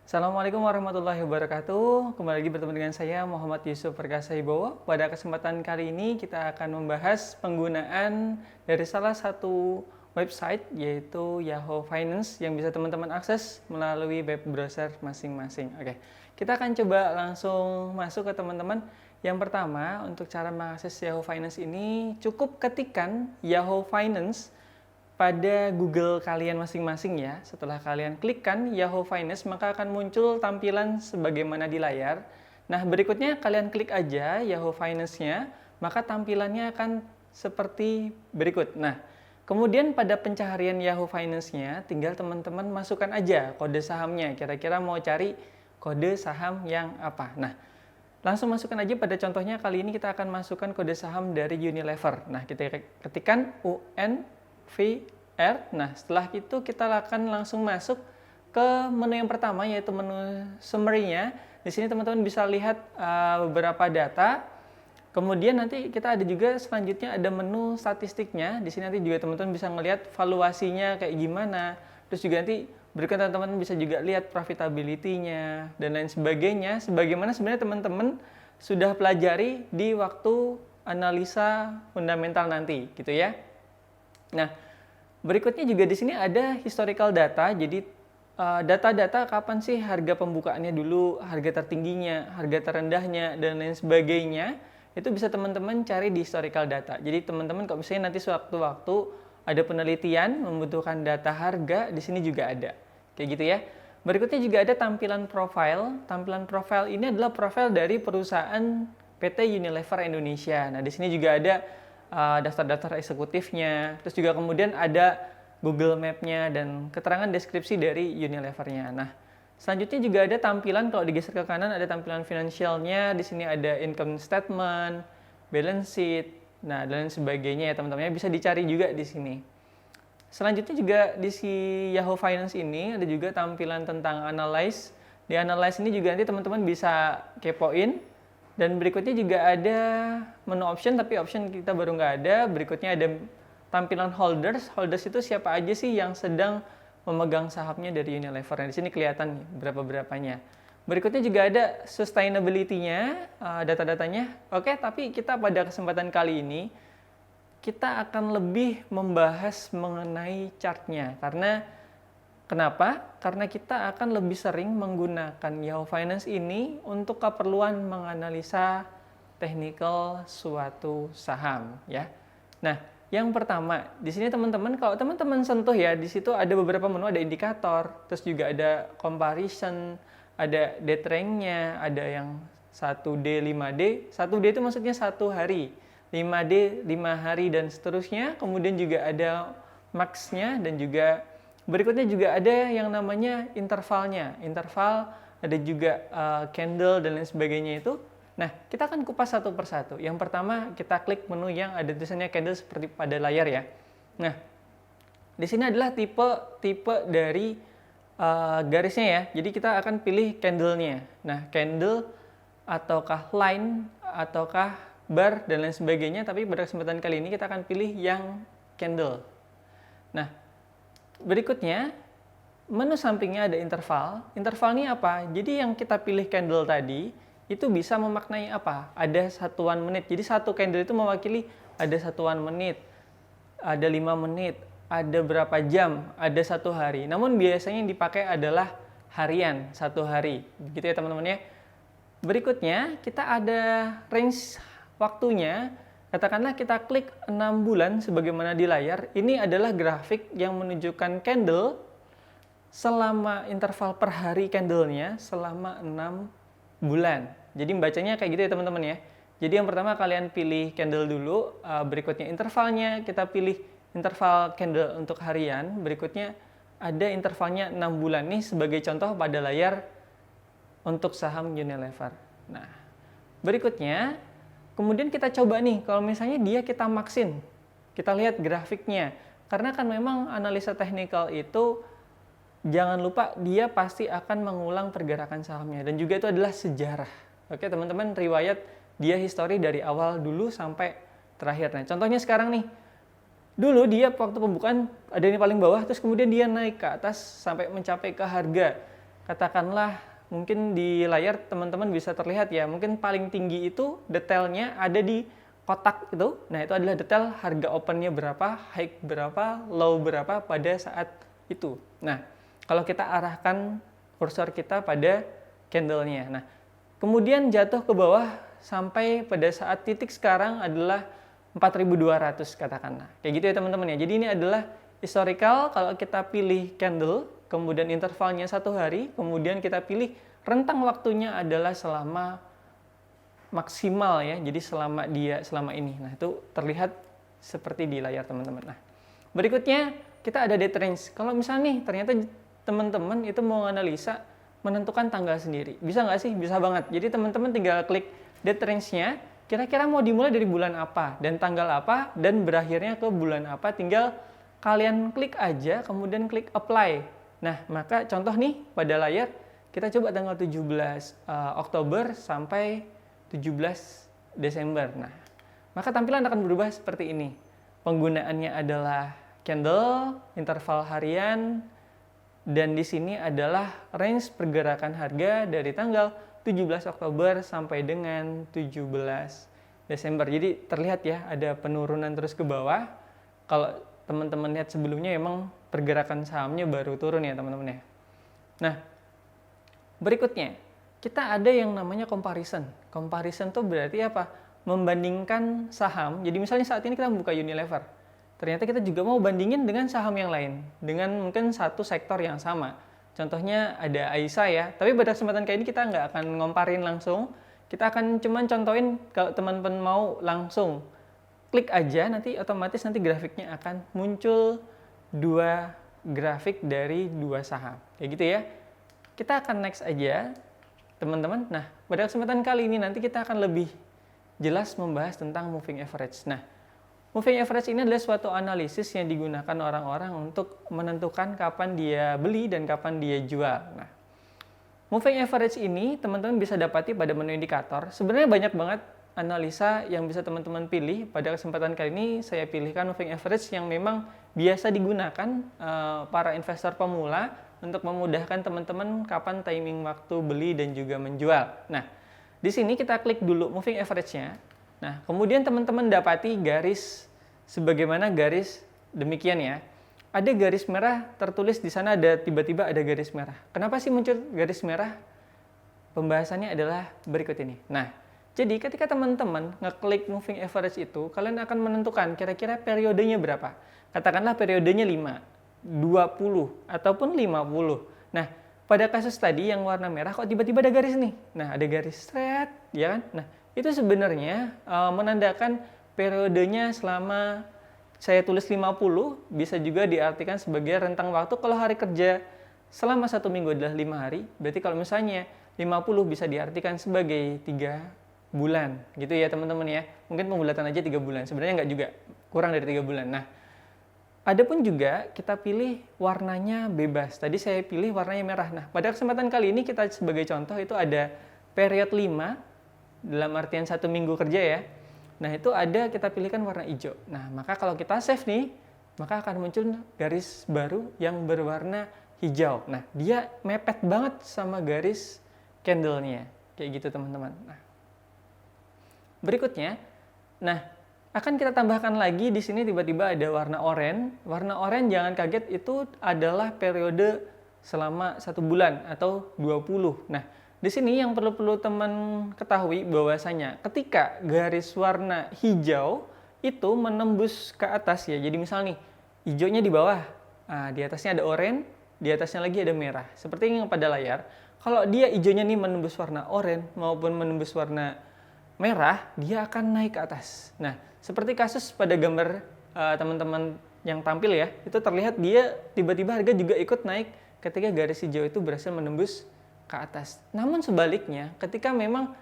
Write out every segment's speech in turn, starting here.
Assalamualaikum warahmatullahi wabarakatuh. Kembali lagi bertemu dengan saya Muhammad Yusuf Perkasa Wibowo. Pada kesempatan kali ini kita akan membahas penggunaan dari salah satu website yaitu Yahoo Finance yang bisa teman-teman akses melalui web browser masing-masing. Oke, kita akan coba langsung masuk ke teman-teman. Yang pertama, untuk cara mengakses Yahoo Finance ini cukup ketikkan Yahoo Finance pada Google kalian masing-masing ya. Setelah kalian klikkan Yahoo Finance, maka akan muncul tampilan sebagaimana di layar. Nah, berikutnya kalian klik aja Yahoo Finance-nya, maka tampilannya akan seperti berikut. Nah, kemudian pada pencaharian Yahoo Finance-nya, tinggal teman-teman masukkan aja kode sahamnya. Kira-kira mau cari kode saham yang apa. Nah, langsung masukkan aja pada contohnya kali ini kita akan masukkan kode saham dari Unilever. Nah, kita ketikkan UNVR. Nah, setelah itu kita akan langsung masuk ke menu yang pertama yaitu menu summary-nya. Di sini teman-teman bisa lihat beberapa data. Kemudian nanti kita ada juga selanjutnya ada menu statistiknya. Di sini nanti juga teman-teman bisa melihat valuasinya kayak gimana. Terus juga nanti berikutnya teman-teman bisa juga lihat profitability-nya dan lain sebagainya. Sebagaimana sebenarnya teman-teman sudah pelajari di waktu analisa fundamental nanti, gitu ya. Nah, berikutnya juga di sini ada historical data. Jadi data-data kapan sih harga pembukaannya dulu, harga tertingginya, harga terendahnya, dan lain sebagainya. Itu bisa teman-teman cari di historical data. Jadi teman-teman kalau misalnya nanti sewaktu-waktu ada penelitian membutuhkan data harga, di sini juga ada. Kayak gitu ya. Berikutnya juga ada tampilan profile. Tampilan profile ini adalah profil dari perusahaan PT Unilever Indonesia. Nah, di sini juga ada daftar-daftar eksekutifnya. Terus juga kemudian ada Google Map-nya dan keterangan deskripsi dari Unilever-nya. Nah, selanjutnya juga ada tampilan, kalau digeser ke kanan ada tampilan finansialnya. Di sini ada income statement, balance sheet, nah dan lain sebagainya ya teman-teman. Bisa dicari juga di sini. Selanjutnya juga di si Yahoo Finance ini ada juga tampilan tentang analyze. Di analyze ini juga nanti teman-teman bisa kepoin. Dan berikutnya juga ada menu option, tapi option kita baru nggak ada. Berikutnya ada tampilan holders. Holders itu siapa aja sih yang sedang memegang sahamnya dari Unilever. Nah, di sini kelihatan berapa-berapanya. Berikutnya juga ada sustainability-nya, data-datanya. Oke, tapi kita pada kesempatan kali ini, kita akan lebih membahas mengenai chart-nya. Kenapa? Karena kita akan lebih sering menggunakan Yahoo Finance ini untuk keperluan menganalisa teknikal suatu saham, ya. Nah, yang pertama, di sini teman-teman, kalau teman-teman sentuh ya, di situ ada beberapa menu, ada indikator, terus juga ada comparison, ada date rank-nya, ada yang 1D, 5D. 1D itu maksudnya 1 hari, 5D, 5 hari, dan seterusnya. Kemudian juga ada max-nya, dan juga berikutnya juga ada yang namanya intervalnya. Interval, ada juga candle, dan lain sebagainya itu. Nah, kita akan kupas satu persatu. Yang pertama, kita klik menu yang ada tulisannya candle seperti pada layar ya. Nah, di sini adalah tipe dari garisnya ya. Jadi kita akan pilih candle-nya. Nah, candle ataukah line ataukah bar dan lain sebagainya. Tapi pada kesempatan kali ini kita akan pilih yang candle. Nah, berikutnya, menu sampingnya ada interval. Interval ini apa? Jadi yang kita pilih candle tadi, itu bisa memaknai apa? Ada satuan menit. Jadi satu candle itu mewakili ada satuan menit, ada 5 menit, ada berapa jam, ada 1 hari. Namun biasanya yang dipakai adalah harian, 1 hari. Begitu ya teman-teman ya. Berikutnya, kita ada range waktunya. Katakanlah kita klik 6 bulan sebagaimana di layar. Ini adalah grafik yang menunjukkan candle selama interval per hari candlenya selama 6 bulan. Jadi bacanya kayak gitu ya teman-teman ya. Jadi yang pertama kalian pilih candle dulu, berikutnya intervalnya, kita pilih interval candle untuk harian, berikutnya ada intervalnya 6 bulan. Nih sebagai contoh pada layar untuk saham Unilever. Nah, berikutnya kemudian kita coba nih, kalau misalnya dia kita maksin, kita lihat grafiknya. Karena kan memang analisa teknikal itu, jangan lupa dia pasti akan mengulang pergerakan sahamnya. Dan juga itu adalah sejarah. Oke teman-teman, riwayat dia histori dari awal dulu sampai terakhir. Nah, contohnya sekarang nih. Dulu dia waktu pembukaan ada ini paling bawah, terus kemudian dia naik ke atas sampai mencapai ke harga katakanlah mungkin di layar teman-teman bisa terlihat ya, mungkin paling tinggi itu detailnya ada di kotak itu. Nah, itu adalah detail harga opennya berapa, high berapa, low berapa pada saat itu. Nah, kalau kita arahkan kursor kita pada candlenya. Nah, kemudian jatuh ke bawah sampai pada saat titik sekarang adalah 4.200 katakanlah. Kayak gitu ya teman-teman ya. Jadi ini adalah historical kalau kita pilih candle, kemudian intervalnya 1 hari, kemudian kita pilih rentang waktunya adalah selama maksimal ya. Jadi selama ini. Nah, itu terlihat seperti di layar teman-teman. Nah, berikutnya kita ada date range. Kalau misalnya nih ternyata teman-teman itu mau analisa menentukan tanggal sendiri. Bisa nggak sih? Bisa banget. Jadi teman-teman tinggal klik date range-nya, kira-kira mau dimulai dari bulan apa, dan tanggal apa, dan berakhirnya ke bulan apa, tinggal kalian klik aja, kemudian klik apply. Nah, maka contoh nih pada layar, kita coba tanggal 17 Oktober sampai 17 Desember. Nah, maka tampilan akan berubah seperti ini. Penggunaannya adalah candle, interval harian, dan di sini adalah range pergerakan harga dari tanggal 17 Oktober sampai dengan 17 Desember. Jadi terlihat ya ada penurunan terus ke bawah. Kalau teman-teman lihat sebelumnya memang pergerakan sahamnya baru turun ya teman-teman ya. Nah, berikutnya kita ada yang namanya comparison. Comparison itu berarti apa? Membandingkan saham. Jadi misalnya saat ini kita buka Unilever. Ternyata kita juga mau bandingin dengan saham yang lain, dengan mungkin satu sektor yang sama. Contohnya ada Aisyah ya, tapi pada kesempatan kali ini kita nggak akan ngomparin langsung, kita akan cuman contohin kalau teman-teman mau langsung klik aja, nanti otomatis nanti grafiknya akan muncul 2 grafik dari 2 saham, kayak gitu ya. Kita akan next aja, teman-teman. Nah, pada kesempatan kali ini nanti kita akan lebih jelas membahas tentang moving average. Nah, moving average ini adalah suatu analisis yang digunakan orang-orang untuk menentukan kapan dia beli dan kapan dia jual. Nah, moving average ini teman-teman bisa dapati pada menu indikator. Sebenarnya banyak banget analisa yang bisa teman-teman pilih. Pada kesempatan kali ini saya pilihkan moving average yang memang biasa digunakan para investor pemula untuk memudahkan teman-teman kapan timing waktu beli dan juga menjual. Nah, di sini kita klik dulu moving average-nya. Nah, kemudian teman-teman dapati garis sebagaimana garis demikian ya. Ada garis merah tertulis di sana, ada tiba-tiba ada garis merah. Kenapa sih muncul garis merah? Pembahasannya adalah berikut ini. Nah, jadi ketika teman-teman ngeklik moving average itu, kalian akan menentukan kira-kira periodenya berapa. Katakanlah periodenya 5, 20, ataupun 50. Nah, pada kasus tadi yang warna merah kok tiba-tiba ada garis nih. Nah, ada garis straight, ya kan? Nah, itu sebenarnya menandakan periodenya selama saya tulis 50, bisa juga diartikan sebagai rentang waktu kalau hari kerja selama 1 minggu adalah 5 hari, berarti kalau misalnya 50 bisa diartikan sebagai 3 bulan, gitu ya teman-teman ya. Mungkin pembulatan aja 3 bulan, sebenarnya nggak juga, kurang dari 3 bulan. Nah, adapun juga kita pilih warnanya bebas. Tadi saya pilih warnanya merah. Nah, pada kesempatan kali ini kita sebagai contoh itu ada period 5, dalam artian 1 minggu kerja ya. Nah, itu ada kita pilihkan warna hijau. Nah, maka kalau kita save nih, maka akan muncul garis baru yang berwarna hijau. Nah, dia mepet banget sama garis candle-nya. Kayak gitu teman-teman. Nah, berikutnya, akan kita tambahkan lagi di sini tiba-tiba ada warna oranye. Warna oranye jangan kaget, itu adalah periode selama 1 bulan atau 20. Nah, di sini yang perlu teman ketahui bahwasanya ketika garis warna hijau itu menembus ke atas ya. Jadi misal nih, hijaunya di bawah, di atasnya ada oranye, di atasnya lagi ada merah. Seperti yang pada layar, kalau dia hijaunya nih menembus warna oranye maupun menembus warna merah, dia akan naik ke atas. Nah, seperti kasus pada gambar teman-teman yang tampil ya, itu terlihat dia tiba-tiba harga juga ikut naik ketika garis hijau itu berhasil menembus ke atas. Namun sebaliknya, ketika memang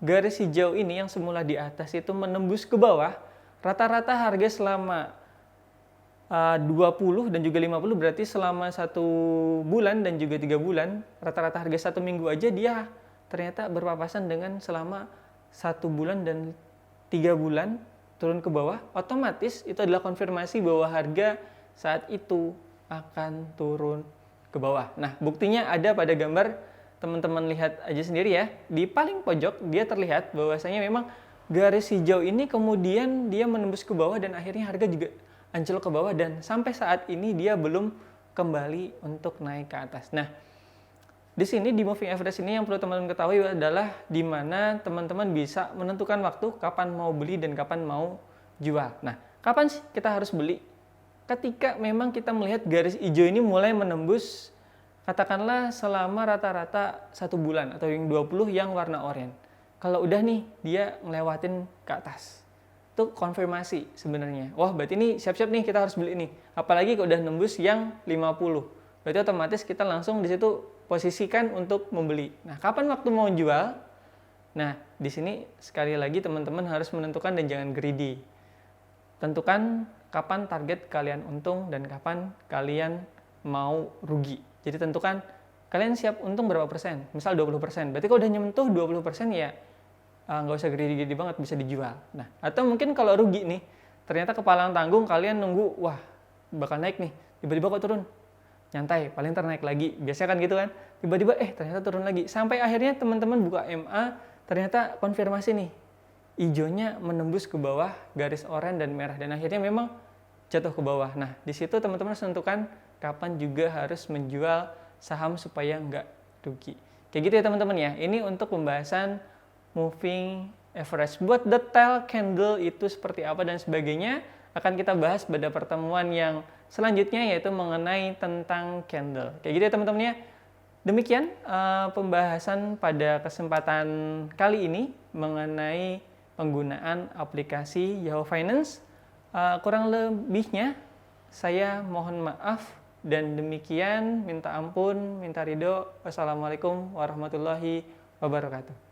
garis hijau ini yang semula di atas itu menembus ke bawah, rata-rata harga selama 20 dan juga 50 berarti selama 1 bulan dan juga 3 bulan, rata-rata harga 1 minggu aja dia ternyata berpapasan dengan selama 1 bulan dan 3 bulan turun ke bawah. Otomatis itu adalah konfirmasi bahwa harga saat itu akan turun ke bawah. Nah, buktinya ada pada gambar, teman-teman lihat aja sendiri ya. Di paling pojok dia terlihat bahwasanya memang garis hijau ini kemudian dia menembus ke bawah dan akhirnya harga juga anjlok ke bawah dan sampai saat ini dia belum kembali untuk naik ke atas. Nah, di sini di moving average ini yang perlu teman-teman ketahui adalah di mana teman-teman bisa menentukan waktu kapan mau beli dan kapan mau jual. Nah, kapan sih kita harus beli? Ketika memang kita melihat garis hijau ini mulai menembus katakanlah selama rata-rata 1 bulan atau yang 20 yang warna oranye. Kalau udah nih dia ngelewatin ke atas. Itu konfirmasi sebenarnya. Wah, berarti ini siap-siap nih kita harus beli nih. Apalagi kalau udah nembus yang 50. Berarti otomatis kita langsung di situ posisikan untuk membeli. Nah, kapan waktu mau jual? Nah, di sini sekali lagi teman-teman harus menentukan dan jangan greedy. Tentukan kapan target kalian untung dan kapan kalian mau rugi. Jadi tentukan kalian siap untung berapa persen. Misal 20%. Berarti kalau udah nyentuh 20% ya nggak usah greedy-greedy banget, bisa dijual. Nah, atau mungkin kalau rugi nih, ternyata kepalang tanggung kalian nunggu, wah bakal naik nih, tiba-tiba kok turun. Nyantai, paling ntar naik lagi. Biasanya kan gitu kan. Tiba-tiba ternyata turun lagi. Sampai akhirnya teman-teman buka MA, ternyata konfirmasi nih. Hijaunya menembus ke bawah garis oranye dan merah dan akhirnya memang jatuh ke bawah. Nah, di situ teman-teman harus tentukan kapan juga harus menjual saham supaya nggak rugi. Kayak gitu ya teman-teman ya. Ini untuk pembahasan moving average. Buat detail candle itu seperti apa dan sebagainya akan kita bahas pada pertemuan yang selanjutnya, yaitu mengenai tentang candle. Kayak gitu ya teman-teman ya. Demikian pembahasan pada kesempatan kali ini mengenai penggunaan aplikasi Yahoo Finance. Kurang lebihnya saya mohon maaf dan demikian, minta ampun, minta ridho. Wassalamualaikum warahmatullahi wabarakatuh.